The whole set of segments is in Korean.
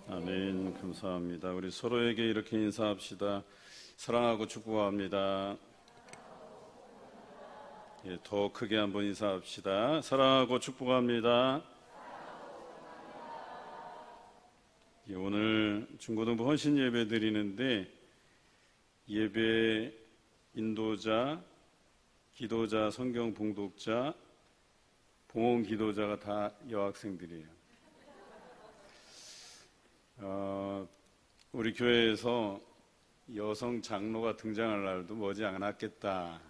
아멘. 감사합니다. 우리 서로에게 이렇게 인사합시다. 사랑하고 축복합니다. 예, 더 크게 한번 인사합시다. 사랑하고 축복합니다. 예, 오늘 중고등부 헌신 예배 드리는데 예배 인도자, 기도자, 성경 봉독자, 봉헌 기도자가 다 여학생들이에요. 우리 교회에서 여성 장로가 등장할 날도 머지 않았겠다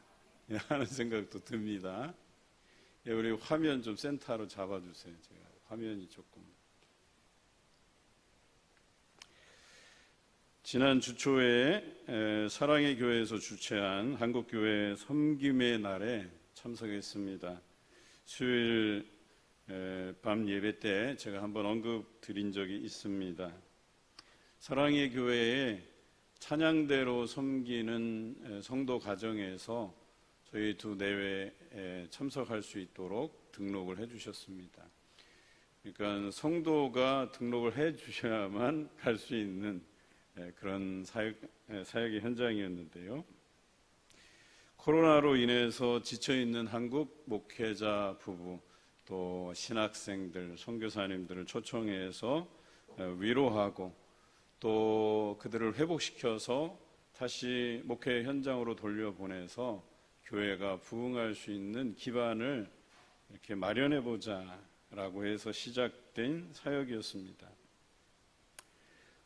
하는 생각도 듭니다. 예, 우리 화면 좀 센터로 잡아주세요. 제가 화면이 조금. 지난 주 초에 사랑의 교회에서 주최한 한국교회 섬김의 날에 참석했습니다. 수요일 밤 예배 때 제가 한번 언급 드린 적이 있습니다. 사랑의 교회에 찬양대로 섬기는 성도 가정에서 저희 두 내외에 참석할 수 있도록 등록을 해주셨습니다. 그러니까 성도가 등록을 해주셔야만 갈 수 있는 그런 사역의 현장이었는데요. 코로나로 인해서 지쳐있는 한국 목회자 부부 또 신학생들, 선교사님들을 초청해서 위로하고 또 그들을 회복시켜서 다시 목회 현장으로 돌려보내서 교회가 부흥할 수 있는 기반을 이렇게 마련해보자 라고 해서 시작된 사역이었습니다.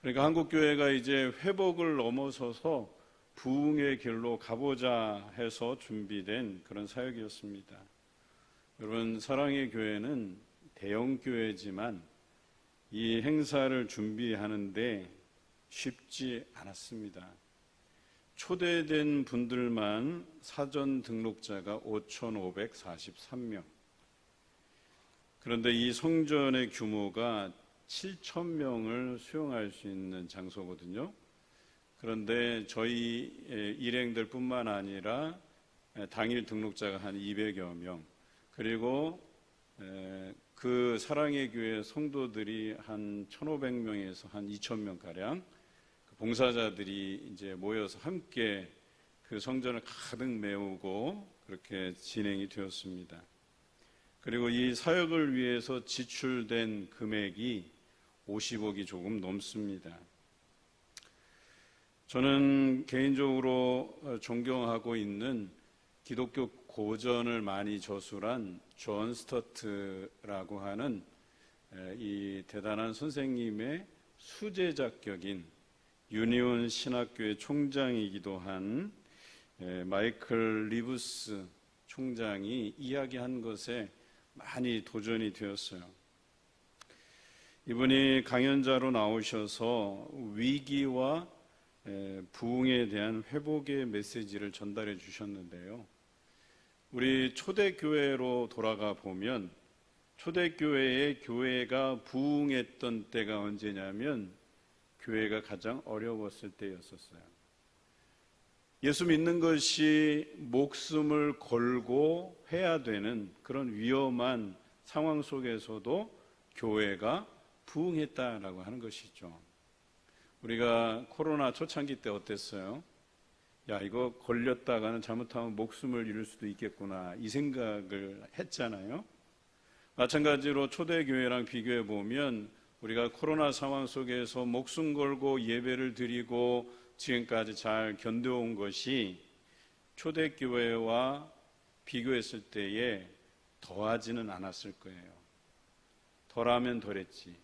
그러니까 한국교회가 이제 회복을 넘어서서 부흥의 길로 가보자 해서 준비된 그런 사역이었습니다. 여러분, 사랑의 교회는 대형 교회지만 이 행사를 준비하는데 쉽지 않았습니다. 초대된 분들만 사전 등록자가 5,543명. 그런데 이 성전의 규모가 7,000명을 수용할 수 있는 장소거든요. 그런데 저희 일행들 뿐만 아니라 당일 등록자가 한 200여 명, 그리고 그 사랑의 교회 성도들이 한 1,500명에서 한 2,000명가량 봉사자들이 이제 모여서 함께 그 성전을 가득 메우고 그렇게 진행이 되었습니다. 그리고 이 사역을 위해서 지출된 금액이 50억이 조금 넘습니다. 저는 개인적으로 존경하고 있는 기독교 고전을 많이 저술한 존 스터트라고 하는 이 대단한 선생님의 수제자격인 유니온 신학교의 총장이기도 한 마이클 리브스 총장이 이야기한 것에 많이 도전이 되었어요. 이분이 강연자로 나오셔서 위기와 부흥에 대한 회복의 메시지를 전달해 주셨는데요. 우리 초대교회로 돌아가 보면 초대교회의 교회가 부흥했던 때가 언제냐면 교회가 가장 어려웠을 때였었어요. 예수 믿는 것이 목숨을 걸고 해야 되는 그런 위험한 상황 속에서도 교회가 부흥했다라고 하는 것이죠. 우리가 코로나 초창기 때 어땠어요? 야, 이거 걸렸다가는 잘못하면 목숨을 잃을 수도 있겠구나, 이 생각을 했잖아요. 마찬가지로 초대교회랑 비교해 보면 우리가 코로나 상황 속에서 목숨 걸고 예배를 드리고 지금까지 잘 견뎌온 것이 초대교회와 비교했을 때에 더하지는 않았을 거예요. 덜하면 덜했지.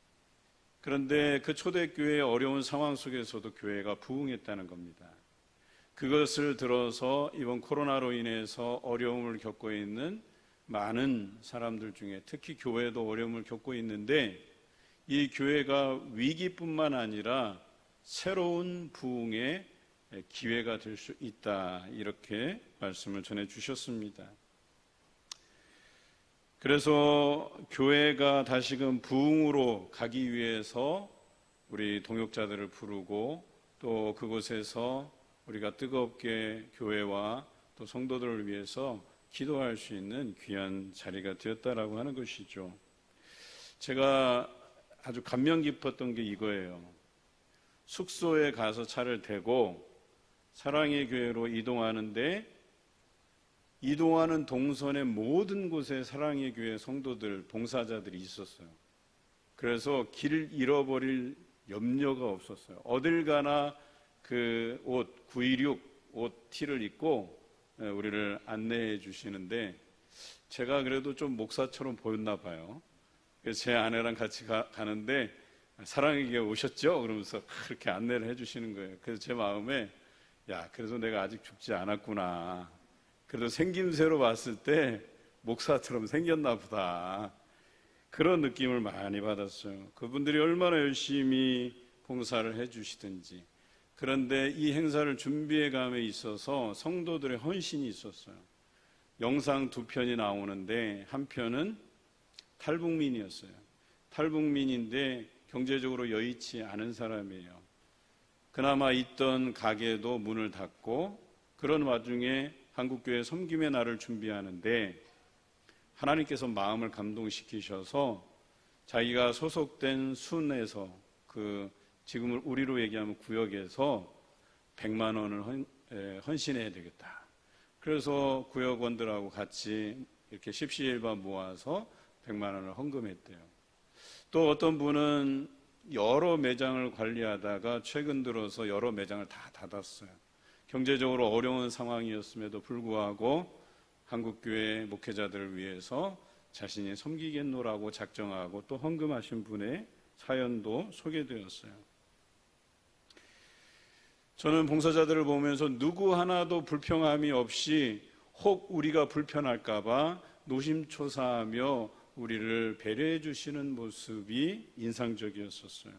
그런데 그 초대교회의 어려운 상황 속에서도 교회가 부흥했다는 겁니다. 그것을 들어서 이번 코로나로 인해서 어려움을 겪고 있는 많은 사람들 중에 특히 교회도 어려움을 겪고 있는데 이 교회가 위기뿐만 아니라 새로운 부흥의 기회가 될 수 있다, 이렇게 말씀을 전해 주셨습니다. 그래서 교회가 다시금 부흥으로 가기 위해서 우리 동역자들을 부르고 또 그곳에서 우리가 뜨겁게 교회와 또 성도들을 위해서 기도할 수 있는 귀한 자리가 되었다라고 하는 것이죠. 제가 아주 감명 깊었던 게 이거예요. 숙소에 가서 차를 대고 사랑의 교회로 이동하는데 이동하는 동선의 모든 곳에 사랑의 교회 성도들, 봉사자들이 있었어요. 그래서 길을 잃어버릴 염려가 없었어요. 어딜 가나 그 옷, 916 옷 티를 입고 우리를 안내해 주시는데 제가 그래도 좀 목사처럼 보였나 봐요. 그래서 제 아내랑 같이 가는데 사랑의 교회 오셨죠? 그러면서 그렇게 안내를 해 주시는 거예요. 그래서 제 마음에 야, 그래서 내가 아직 죽지 않았구나. 그래도 생김새로 봤을 때 목사처럼 생겼나 보다. 그런 느낌을 많이 받았어요. 그분들이 얼마나 열심히 봉사를 해 주시든지. 그런데 이 행사를 준비해 감에 있어서 성도들의 헌신이 있었어요. 영상 2편이 나오는데 한 편은 탈북민이었어요. 탈북민인데 경제적으로 여의치 않은 사람이에요. 그나마 있던 가게도 문을 닫고 그런 와중에 한국교회 섬김의 날을 준비하는데 하나님께서 마음을 감동시키셔서 자기가 소속된 순에서 그 지금 우리로 얘기하면 구역에서 100만 원을 헌신해야 되겠다. 그래서 구역원들하고 같이 이렇게 십시일반 모아서 100만 원을 헌금했대요. 또 어떤 분은 여러 매장을 관리하다가 최근 들어서 여러 매장을 다 닫았어요. 경제적으로 어려운 상황이었음에도 불구하고 한국교회 목회자들을 위해서 자신이 섬기겠노라고 작정하고 또 헌금하신 분의 사연도 소개되었어요. 저는 봉사자들을 보면서 누구 하나도 불평함이 없이 혹 우리가 불편할까봐 노심초사하며 우리를 배려해 주시는 모습이 인상적이었었어요.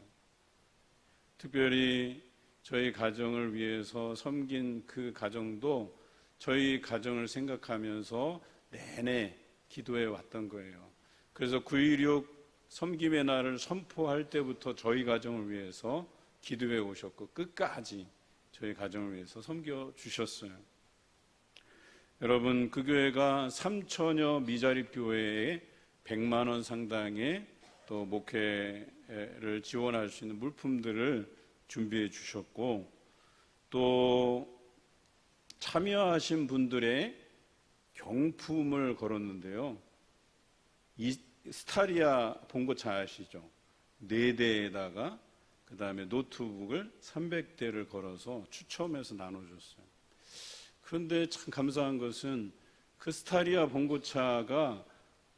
특별히 저희 가정을 위해서 섬긴 그 가정도 저희 가정을 생각하면서 내내 기도해 왔던 거예요. 그래서 9.16 섬김의 날을 선포할 때부터 저희 가정을 위해서 기도해 오셨고 끝까지 저희 가정을 위해서 섬겨 주셨어요. 여러분, 그 교회가 3천여 미자립 교회에 100만 원 상당의 또 목회를 지원할 수 있는 물품들을 준비해 주셨고 또 참여하신 분들의 경품을 걸었는데요. 이 스타리아 봉고차 아시죠? 4대에다가 그 다음에 노트북을 300대를 걸어서 추첨해서 나눠줬어요. 그런데 참 감사한 것은 그 스타리아 봉고차가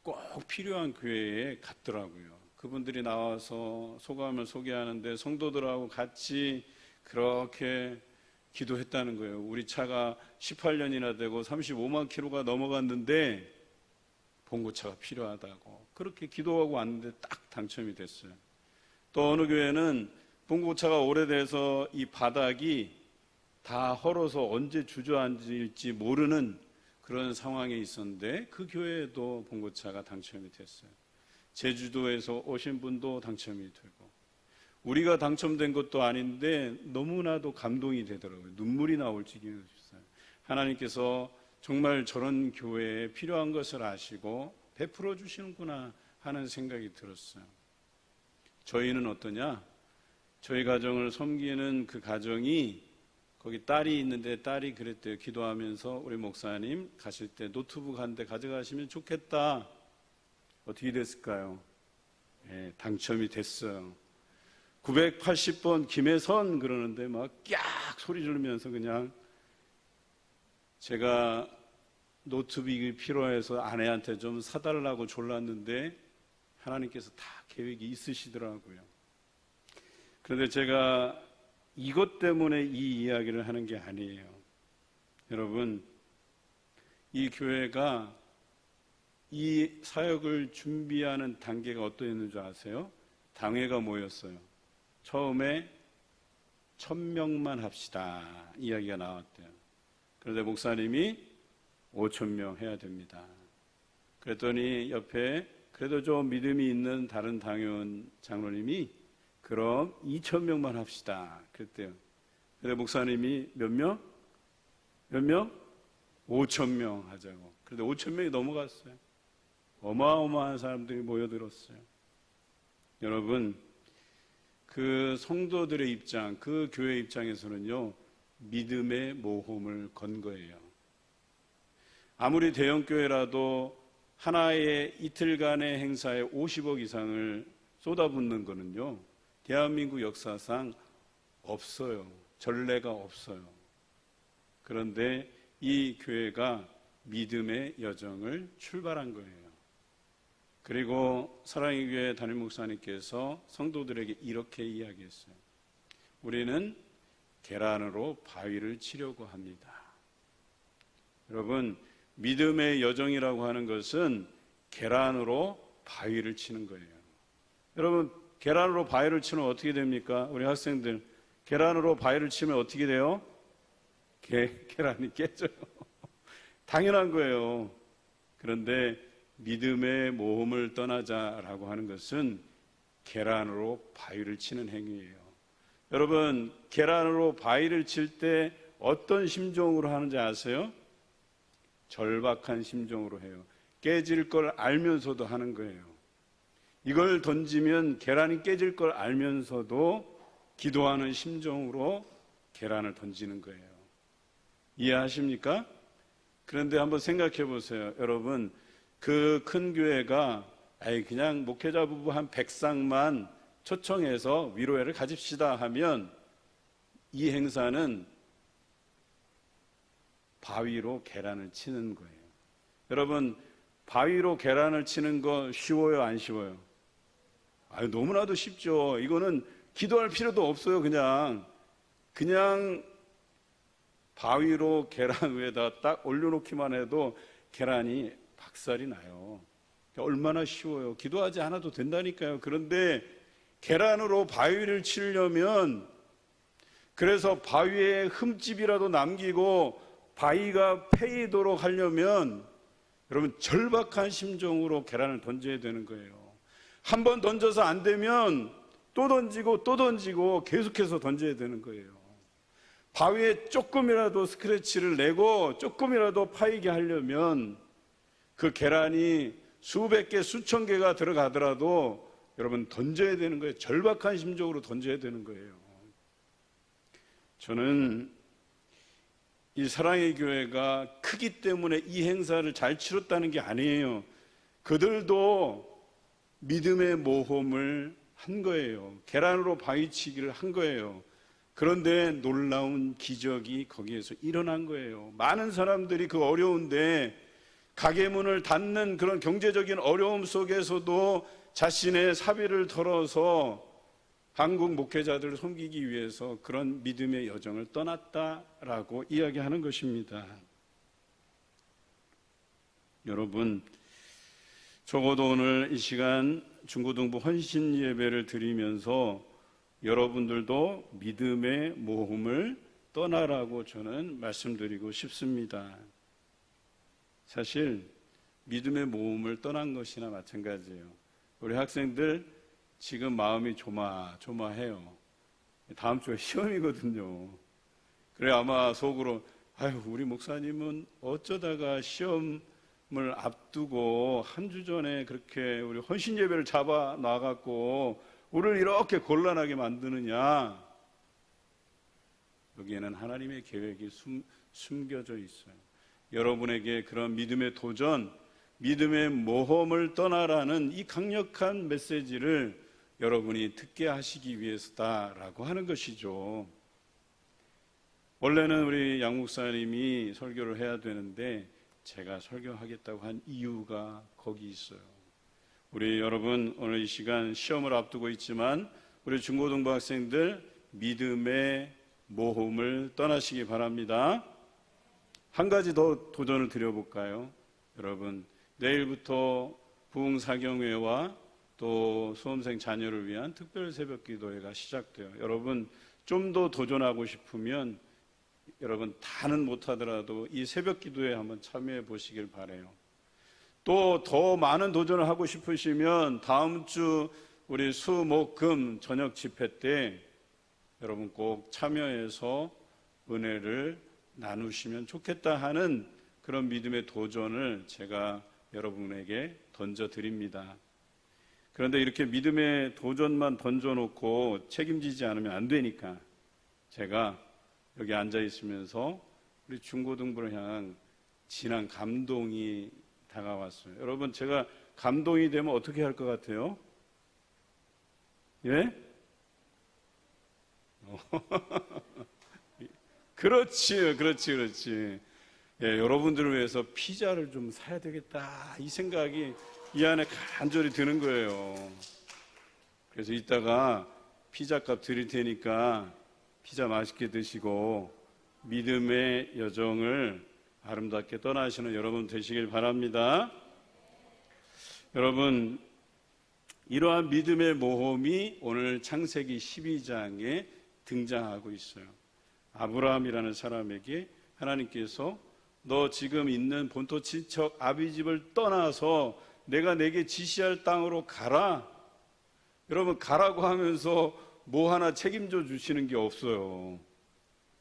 꼭 필요한 교회에 갔더라고요. 그분들이 나와서 소감을 소개하는데 성도들하고 같이 그렇게 기도했다는 거예요. 우리 차가 18년이나 되고 35만 킬로가 넘어갔는데 봉고차가 필요하다고 그렇게 기도하고 왔는데 딱 당첨이 됐어요. 또 어느 교회는 봉고차가 오래돼서 이 바닥이 다 헐어서 언제 주저앉을지 모르는 그런 상황에 있었는데 그 교회에도 봉고차가 당첨이 됐어요. 제주도에서 오신 분도 당첨이 되고 우리가 당첨된 것도 아닌데 너무나도 감동이 되더라고요. 눈물이 나올 지경이었어요. 하나님께서 정말 저런 교회에 필요한 것을 아시고 베풀어 주시는구나 하는 생각이 들었어요. 저희는 어떠냐? 저희 가정을 섬기는 그 가정이 거기 딸이 있는데 딸이 그랬대요. 기도하면서 우리 목사님 가실 때 노트북 한 대 가져가시면 좋겠다. 어떻게 됐을까요? 네, 당첨이 됐어요. 980번 김혜선 그러는데 막 깍 소리 지르면서 그냥 제가 노트북이 필요해서 아내한테 좀 사달라고 졸랐는데 하나님께서 다 계획이 있으시더라고요. 그런데 제가 이것 때문에 이 이야기를 하는 게 아니에요. 여러분, 이 교회가 이 사역을 준비하는 단계가 어떠했는지 아세요? 당회가 모였어요. 처음에 1000명만 합시다 이야기가 나왔대요. 그런데 목사님이 5000명 해야 됩니다. 그랬더니 옆에 그래도 좀 믿음이 있는 다른 당회원 장로님이 그럼 2000명만 합시다 그랬대요. 그런데 목사님이 몇 명? 몇 명? 5000명 하자고. 그런데 5000명이 넘어갔어요. 어마어마한 사람들이 모여들었어요. 여러분, 그 성도들의 입장, 그 교회 입장에서는요, 믿음의 모험을 건 거예요. 아무리 대형교회라도 하나의 이틀간의 행사에 50억 이상을 쏟아붓는 거는요, 대한민국 역사상 없어요. 전례가 없어요. 그런데 이 교회가 믿음의 여정을 출발한 거예요. 그리고 사랑의 교회 담임 목사님께서 성도들에게 이렇게 이야기했어요. 우리는 계란으로 바위를 치려고 합니다. 여러분, 믿음의 여정이라고 하는 것은 계란으로 바위를 치는 거예요. 여러분, 계란으로 바위를 치면 어떻게 됩니까? 우리 학생들, 계란으로 바위를 치면 어떻게 돼요? 계란이 깨져요. 당연한 거예요. 그런데 믿음의 모험을 떠나자라고 하는 것은 계란으로 바위를 치는 행위예요. 여러분, 계란으로 바위를 칠 때 어떤 심정으로 하는지 아세요? 절박한 심정으로 해요. 깨질 걸 알면서도 하는 거예요. 이걸 던지면 계란이 깨질 걸 알면서도 기도하는 심정으로 계란을 던지는 거예요. 이해하십니까? 그런데 한번 생각해 보세요. 여러분, 그 큰 교회가 그냥 목회자 부부 한 100쌍만 초청해서 위로회를 가집시다 하면 이 행사는 바위로 계란을 치는 거예요. 여러분, 바위로 계란을 치는 거 쉬워요, 안 쉬워요? 너무나도 쉽죠. 이거는 기도할 필요도 없어요. 그냥 바위로 계란 위에다 딱 올려놓기만 해도 계란이 박살이 나요. 얼마나 쉬워요. 기도하지 않아도 된다니까요. 그런데 계란으로 바위를 치려면, 그래서 바위에 흠집이라도 남기고 바위가 패이도록 하려면 여러분, 절박한 심정으로 계란을 던져야 되는 거예요. 한 번 던져서 안 되면 또 던지고 또 던지고 계속해서 던져야 되는 거예요. 바위에 조금이라도 스크래치를 내고 조금이라도 파이게 하려면 그 계란이 수백 개, 수천 개가 들어가더라도 여러분 던져야 되는 거예요. 절박한 심정으로 던져야 되는 거예요. 저는 이 사랑의 교회가 크기 때문에 이 행사를 잘 치렀다는 게 아니에요. 그들도 믿음의 모험을 한 거예요. 계란으로 바위치기를 한 거예요. 그런데 놀라운 기적이 거기에서 일어난 거예요. 많은 사람들이 그 어려운데 가게 문을 닫는 그런 경제적인 어려움 속에서도 자신의 사비를 털어서 한국 목회자들을 섬기기 위해서 그런 믿음의 여정을 떠났다라고 이야기하는 것입니다. 여러분, 적어도 오늘 이 시간 중고등부 헌신 예배를 드리면서 여러분들도 믿음의 모험을 떠나라고 저는 말씀드리고 싶습니다. 사실 믿음의 모험을 떠난 것이나 마찬가지예요. 우리 학생들 지금 마음이 조마조마해요. 다음 주에 시험이거든요. 그래 아마 속으로 우리 목사님은 어쩌다가 시험을 앞두고 한 주 전에 그렇게 우리 헌신 예배를 잡아 놔갖고 우리를 이렇게 곤란하게 만드느냐. 여기에는 하나님의 계획이 숨겨져 있어요. 여러분에게 그런 믿음의 도전, 믿음의 모험을 떠나라는 이 강력한 메시지를 여러분이 듣게 하시기 위해서다라고 하는 것이죠. 원래는 우리 양 목사님이 설교를 해야 되는데 제가 설교하겠다고 한 이유가 거기 있어요. 우리 여러분 오늘 이 시간 시험을 앞두고 있지만 우리 중고등부 학생들 믿음의 모험을 떠나시기 바랍니다. 한 가지 더 도전을 드려볼까요? 여러분, 내일부터 부흥사경회와 또 수험생 자녀를 위한 특별 새벽 기도회가 시작돼요. 여러분, 좀 더 도전하고 싶으면 여러분 다는 못하더라도 이 새벽 기도회에 한번 참여해 보시길 바라요. 또 더 많은 도전을 하고 싶으시면 다음 주 우리 수, 목, 금 저녁 집회 때 여러분 꼭 참여해서 은혜를 나누시면 좋겠다 하는 그런 믿음의 도전을 제가 여러분에게 던져드립니다. 그런데 이렇게 믿음의 도전만 던져놓고 책임지지 않으면 안 되니까 제가 여기 앉아 있으면서 우리 중고등부를 향한 진한 감동이 다가왔어요. 여러분, 제가 감동이 되면 어떻게 할 것 같아요? 예? 그렇지. 예, 여러분들을 위해서 피자를 좀 사야 되겠다, 이 생각이 이 안에 간절히 드는 거예요. 그래서 이따가 피자값 드릴 테니까 피자 맛있게 드시고 믿음의 여정을 아름답게 떠나시는 여러분 되시길 바랍니다. 여러분, 이러한 믿음의 모험이 오늘 창세기 12장에 등장하고 있어요. 아브라함이라는 사람에게 하나님께서 너 지금 있는 본토 친척 아비집을 떠나서 내가 내게 지시할 땅으로 가라. 여러분, 가라고 하면서 뭐 하나 책임져 주시는 게 없어요.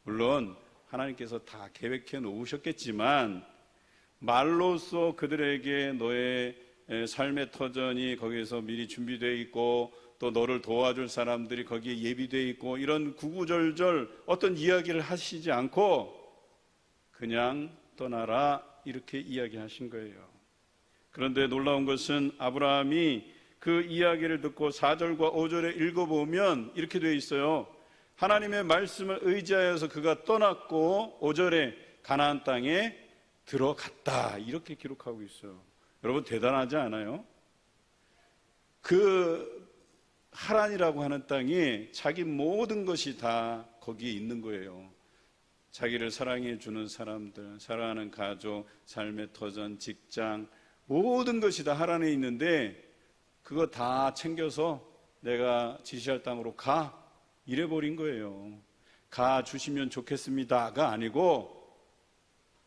물론 하나님께서 다 계획해 놓으셨겠지만 말로써 그들에게 너의 삶의 터전이 거기에서 미리 준비되어 있고 또 너를 도와줄 사람들이 거기에 예비되어 있고 이런 구구절절 어떤 이야기를 하시지 않고 그냥 떠나라 이렇게 이야기하신 거예요. 그런데 놀라운 것은 아브라함이 그 이야기를 듣고 4절과 5절에 읽어보면 이렇게 되어 있어요. 하나님의 말씀을 의지하여서 그가 떠났고 5절에 가나안 땅에 들어갔다 이렇게 기록하고 있어요. 여러분, 대단하지 않아요? 그 하란이라고 하는 땅에 자기 모든 것이 다 거기에 있는 거예요. 자기를 사랑해 주는 사람들, 사랑하는 가족, 삶의 터전, 직장, 모든 것이 다 하란에 있는데 그거 다 챙겨서 내가 지시할 땅으로 가 이래 버린 거예요. 가 주시면 좋겠습니다가 아니고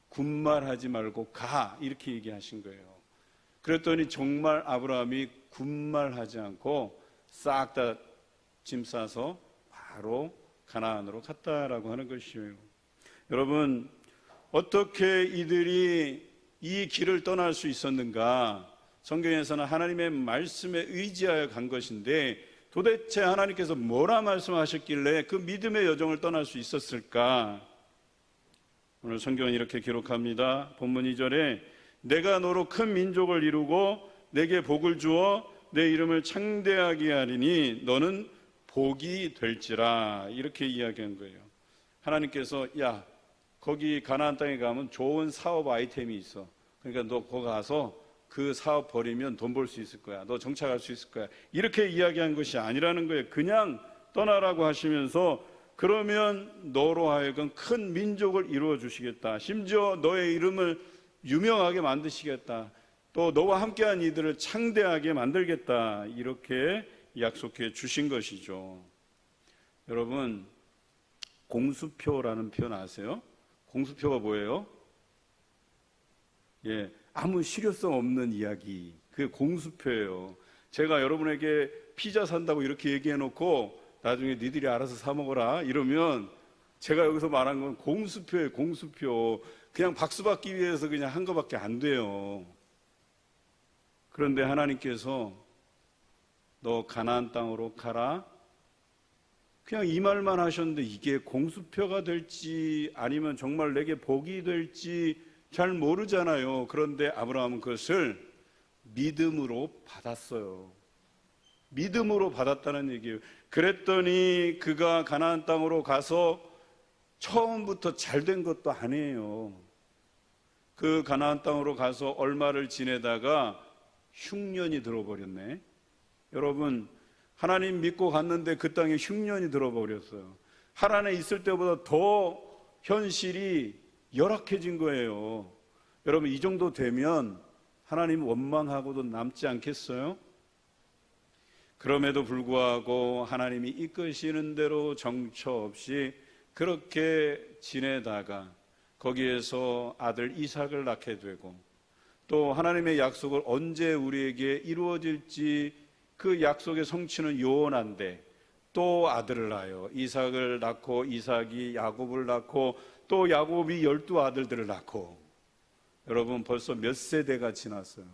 군말하지 말고 가 이렇게 얘기하신 거예요. 그랬더니 정말 아브라함이 군말하지 않고 싹 다 짐 싸서 바로 가나안으로 갔다라고 하는 것이에요. 여러분, 어떻게 이들이 이 길을 떠날 수 있었는가? 성경에서는 하나님의 말씀에 의지하여 간 것인데 도대체 하나님께서 뭐라 말씀하셨길래 그 믿음의 여정을 떠날 수 있었을까? 오늘 성경은 이렇게 기록합니다. 본문 2절에 내가 너로 큰 민족을 이루고 내게 복을 주어 내 이름을 창대하게 하리니 너는 복이 될지라 이렇게 이야기한 거예요. 하나님께서 야, 거기 가나안 땅에 가면 좋은 사업 아이템이 있어. 그러니까 너 거기 가서 그 사업 벌이면 돈 벌 수 있을 거야. 너 정착할 수 있을 거야. 이렇게 이야기한 것이 아니라는 거예요. 그냥 떠나라고 하시면서 그러면 너로 하여금 큰 민족을 이루어 주시겠다. 심지어 너의 이름을 유명하게 만드시겠다. 또 너와 함께한 이들을 창대하게 만들겠다. 이렇게 약속해 주신 것이죠. 여러분, 공수표라는 표현 아세요? 공수표가 뭐예요? 예, 아무 실효성 없는 이야기. 그게 공수표예요. 제가 여러분에게 피자 산다고 이렇게 얘기해 놓고 나중에 니들이 알아서 사 먹어라 이러면 제가 여기서 말한 건 공수표예요. 공수표. 그냥 박수 받기 위해서 그냥 한 거밖에 안 돼요. 그런데 하나님께서 너 가나안 땅으로 가라, 그냥 이 말만 하셨는데 이게 공수표가 될지 아니면 정말 내게 복이 될지 잘 모르잖아요. 그런데 아브라함은 그것을 믿음으로 받았어요. 믿음으로 받았다는 얘기예요. 그랬더니 그가 가나안 땅으로 가서 처음부터 잘된 것도 아니에요. 그 가나안 땅으로 가서 얼마를 지내다가 흉년이 들어버렸네. 여러분, 하나님 믿고 갔는데 그 땅에 흉년이 들어버렸어요. 하란에 있을 때보다 더 현실이 열악해진 거예요. 여러분, 이 정도 되면 하나님 원망하고도 남지 않겠어요? 그럼에도 불구하고 하나님이 이끄시는 대로 정처 없이 그렇게 지내다가 거기에서 아들 이삭을 낳게 되고 또 하나님의 약속을 언제 우리에게 이루어질지 그 약속의 성취는 요원한데 또 아들을 낳아요. 이삭을 낳고 이삭이 야곱을 낳고 또 야곱이 12 아들들을 낳고 여러분 벌써 몇 세대가 지났어요.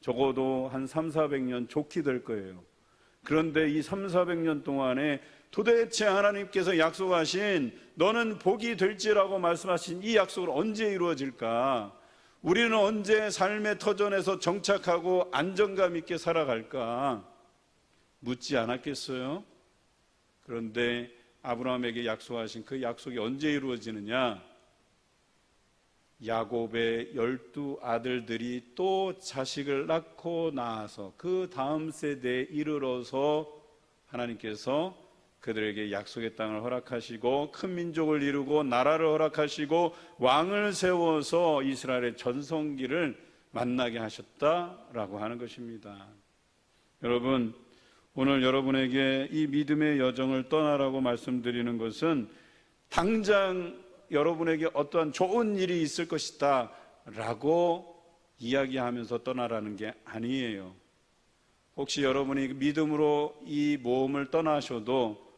적어도 한 300~400년 좋게 될 거예요. 그런데 이 300~400년 동안에 도대체 하나님께서 약속하신 너는 복이 될지라고 말씀하신 이 약속은 언제 이루어질까? 우리는 언제 삶의 터전에서 정착하고 안정감 있게 살아갈까? 묻지 않았겠어요? 그런데 아브라함에게 약속하신 그 약속이 언제 이루어지느냐? 야곱의 12아들들이 또 자식을 낳고 나서 그 다음 세대에 이르러서 하나님께서 그들에게 약속의 땅을 허락하시고 큰 민족을 이루고 나라를 허락하시고 왕을 세워서 이스라엘의 전성기를 만나게 하셨다라고 하는 것입니다. 여러분, 오늘 여러분에게 이 믿음의 여정을 떠나라고 말씀드리는 것은 당장 여러분에게 어떠한 좋은 일이 있을 것이다 라고 이야기하면서 떠나라는 게 아니에요. 혹시 여러분이 믿음으로 이 모험을 떠나셔도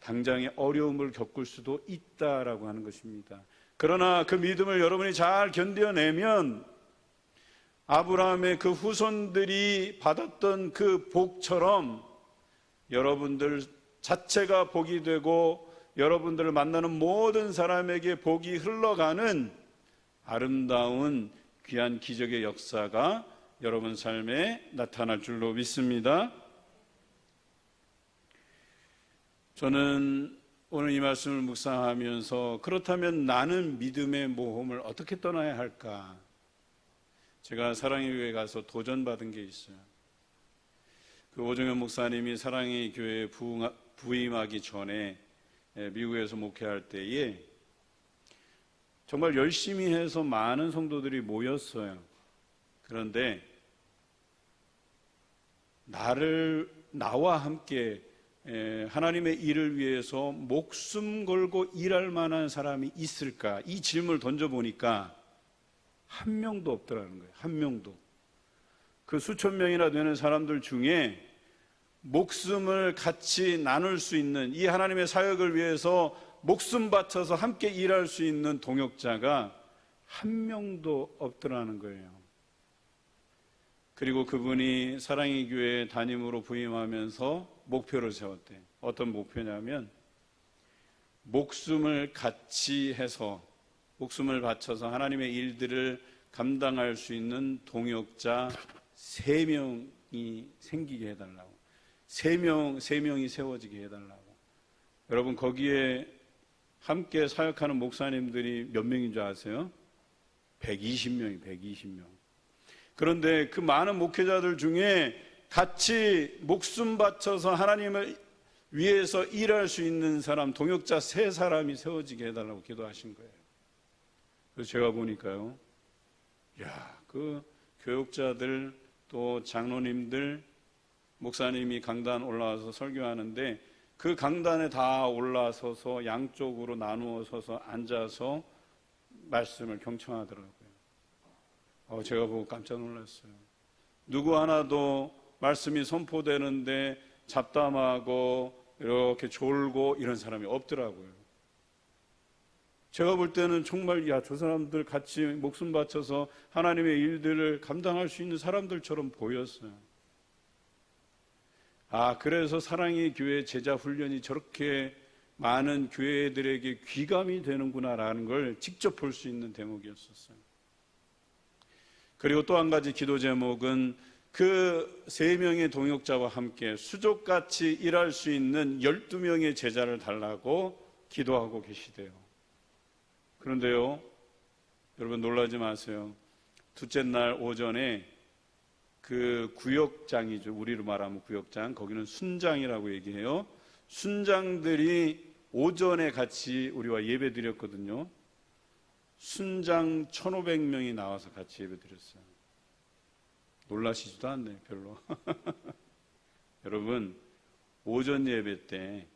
당장의 어려움을 겪을 수도 있다라고 하는 것입니다. 그러나 그 믿음을 여러분이 잘 견뎌내면 아브라함의 그 후손들이 받았던 그 복처럼 여러분들 자체가 복이 되고 여러분들을 만나는 모든 사람에게 복이 흘러가는 아름다운 귀한 기적의 역사가 여러분 삶에 나타날 줄로 믿습니다. 저는 오늘 이 말씀을 묵상하면서 그렇다면 나는 믿음의 모험을 어떻게 떠나야 할까? 제가 사랑의 교회에 가서 도전받은 게 있어요. 그 오정현 목사님이 사랑의 교회에 부임하기 전에 미국에서 목회할 때에 정말 열심히 해서 많은 성도들이 모였어요. 그런데 나와 함께 하나님의 일을 위해서 목숨 걸고 일할 만한 사람이 있을까? 이 질문을 던져보니까 한 명도 없더라는 거예요. 한 명도. 그 수천 명이나 되는 사람들 중에 목숨을 같이 나눌 수 있는 이 하나님의 사역을 위해서 목숨 바쳐서 함께 일할 수 있는 동역자가 한 명도 없더라는 거예요. 그리고 그분이 사랑의 교회 담임으로 부임하면서 목표를 세웠대. 어떤 목표냐면 목숨을 같이 해서 목숨을 바쳐서 하나님의 일들을 감당할 수 있는 동역자 3명이 생기게 해달라고. 3명이 세워지게 해달라고. 여러분, 거기에 함께 사역하는 목사님들이 몇 명인 줄 아세요? 120명이 120명. 그런데 그 많은 목회자들 중에 같이 목숨 바쳐서 하나님을 위해서 일할 수 있는 사람, 동역자 3사람이 세워지게 해달라고 기도하신 거예요. 그래서 제가 보니까요, 그 교육자들 또 장로님들, 목사님이 강단 올라와서 설교하는데 그 강단에 다 올라서서 양쪽으로 나누어 서서 앉아서 말씀을 경청하더라고요. 제가 보고 깜짝 놀랐어요. 누구 하나도 말씀이 선포되는데 잡담하고 이렇게 졸고 이런 사람이 없더라고요. 제가 볼 때는 정말 저 사람들 같이 목숨 바쳐서 하나님의 일들을 감당할 수 있는 사람들처럼 보였어요. 그래서 사랑의 교회 제자 훈련이 저렇게 많은 교회들에게 귀감이 되는구나라는 걸 직접 볼 수 있는 대목이었었어요. 그리고 또 한 가지 기도 제목은 그 3명의 동역자와 함께 수족같이 일할 수 있는 12명의 제자를 달라고 기도하고 계시대요. 그런데요, 여러분 놀라지 마세요. 둘째 날 오전에 그 구역장이죠. 우리로 말하면 구역장. 거기는 순장이라고 얘기해요. 순장들이 오전에 같이 우리와 예배 드렸거든요. 순장 1,500명이 나와서 같이 예배 드렸어요. 놀라시지도 않네요, 별로. 여러분, 오전 예배 때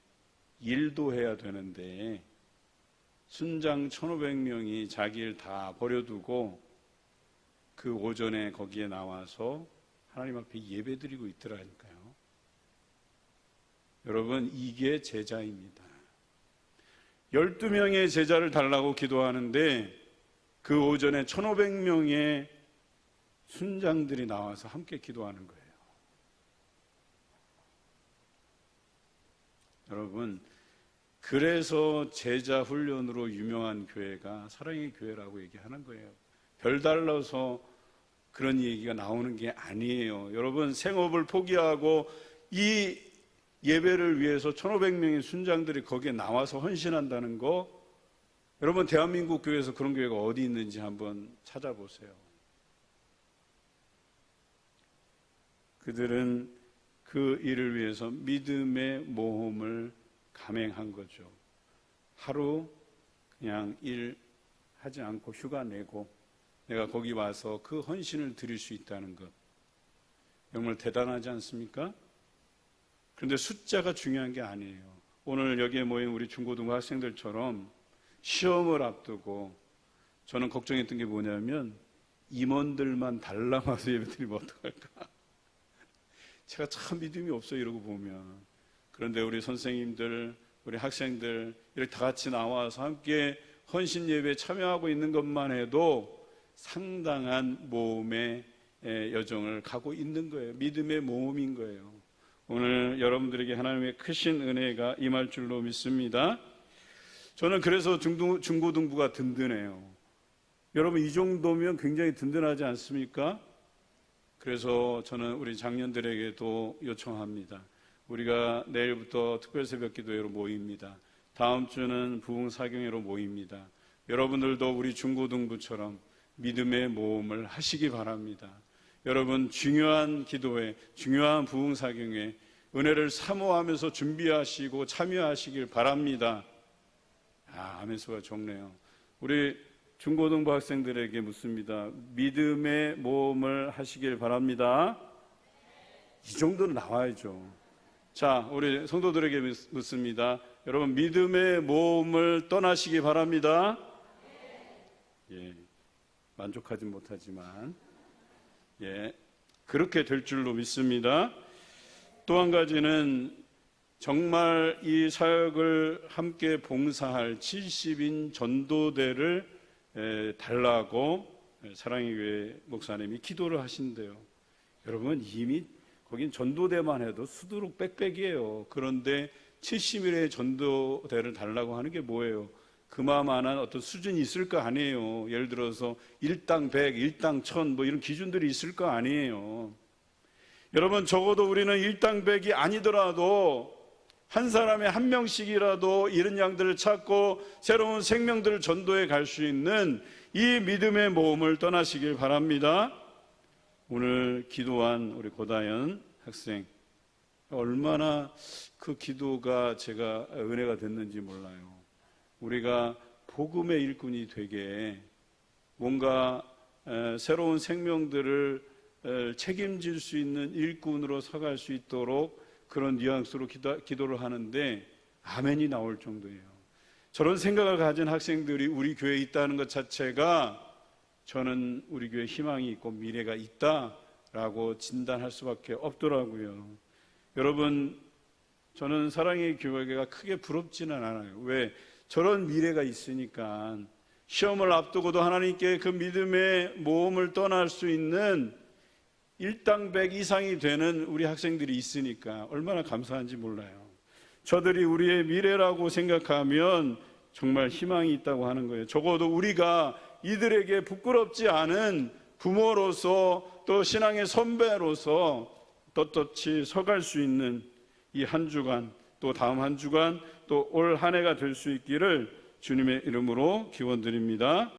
일도 해야 되는데 순장 1,500명이 자기 일 다 버려두고 그 오전에 거기에 나와서 하나님 앞에 예배 드리고 있더라니까요. 여러분, 이게 제자입니다. 12명의 제자를 달라고 기도하는데 그 오전에 1,500명의 순장들이 나와서 함께 기도하는 거예요. 여러분, 그래서 제자 훈련으로 유명한 교회가 사랑의 교회라고 얘기하는 거예요. 별달라서 그런 얘기가 나오는 게 아니에요. 여러분, 생업을 포기하고 이 예배를 위해서 1,500명의 순장들이 거기에 나와서 헌신한다는 거, 여러분, 대한민국 교회에서 그런 교회가 어디 있는지 한번 찾아보세요. 그들은 그 일을 위해서 믿음의 모험을 감행한 거죠. 하루 그냥 일하지 않고 휴가 내고 내가 거기 와서 그 헌신을 드릴 수 있다는 것, 정말 대단하지 않습니까? 그런데 숫자가 중요한 게 아니에요. 오늘 여기에 모인 우리 중고등부 학생들처럼 시험을 앞두고 저는 걱정했던 게 뭐냐면 임원들만 달라와서 예배드리면 어떡할까? 제가 참 믿음이 없어요, 이러고 보면. 그런데 우리 선생님들, 우리 학생들 이렇게 다 같이 나와서 함께 헌신 예배에 참여하고 있는 것만 해도 상당한 모험의 여정을 가고 있는 거예요. 믿음의 모험인 거예요. 오늘 여러분들에게 하나님의 크신 은혜가 임할 줄로 믿습니다. 저는 그래서 중고등부가 든든해요. 여러분, 이 정도면 굉장히 든든하지 않습니까? 그래서 저는 우리 장년들에게도 요청합니다. 우리가 내일부터 특별 새벽 기도회로 모입니다. 다음 주는 부흥 사경회로 모입니다. 여러분들도 우리 중고등부처럼 믿음의 모험을 하시기 바랍니다. 여러분, 중요한 기도회, 중요한 부흥 사경회 은혜를 사모하면서 준비하시고 참여하시길 바랍니다. 아멘수가 적네요. 우리 중고등부 학생들에게 묻습니다. 믿음의 모험을 하시길 바랍니다. 이 정도는 나와야죠. 자, 우리 성도들에게 묻습니다. 여러분, 믿음의 모험을 떠나시기 바랍니다. 예, 만족하진 못하지만 그렇게 될 줄로 믿습니다. 또 한 가지는 정말 이 사역을 함께 봉사할 70인 전도대를 달라고 사랑의 교회 목사님이 기도를 하신대요. 여러분, 이미 거긴 전도대만 해도 수두룩 빽빽이에요. 그런데 70일의 전도대를 달라고 하는 게 뭐예요? 그만한 어떤 수준이 있을 거 아니에요. 예를 들어서 1당 100, 1당 1000 뭐 이런 기준들이 있을 거 아니에요. 여러분, 적어도 우리는 1당 100이 아니더라도 한 사람에 한 명씩이라도 잃은 양들을 찾고 새로운 생명들을 전도해 갈 수 있는 이 믿음의 모험을 떠나시길 바랍니다. 오늘 기도한 우리 고다연 학생, 얼마나 그 기도가 제가 은혜가 됐는지 몰라요. 우리가 복음의 일꾼이 되게 뭔가 새로운 생명들을 책임질 수 있는 일꾼으로 서갈 수 있도록 그런 뉘앙스로 기도를 하는데 아멘이 나올 정도예요. 저런 생각을 가진 학생들이 우리 교회에 있다는 것 자체가 저는 우리 교회에 희망이 있고 미래가 있다라고 진단할 수밖에 없더라고요. 여러분, 저는 사랑의 교회가 크게 부럽지는 않아요. 왜? 저런 미래가 있으니까. 시험을 앞두고도 하나님께 그 믿음의 모험을 떠날 수 있는 1당 100 이상이 되는 우리 학생들이 있으니까 얼마나 감사한지 몰라요. 저들이 우리의 미래라고 생각하면 정말 희망이 있다고 하는 거예요. 적어도 우리가 이들에게 부끄럽지 않은 부모로서 또 신앙의 선배로서 떳떳이 서갈 수 있는 이 한 주간, 또 다음 한 주간, 또 올 한 해가 될 수 있기를 주님의 이름으로 기원드립니다.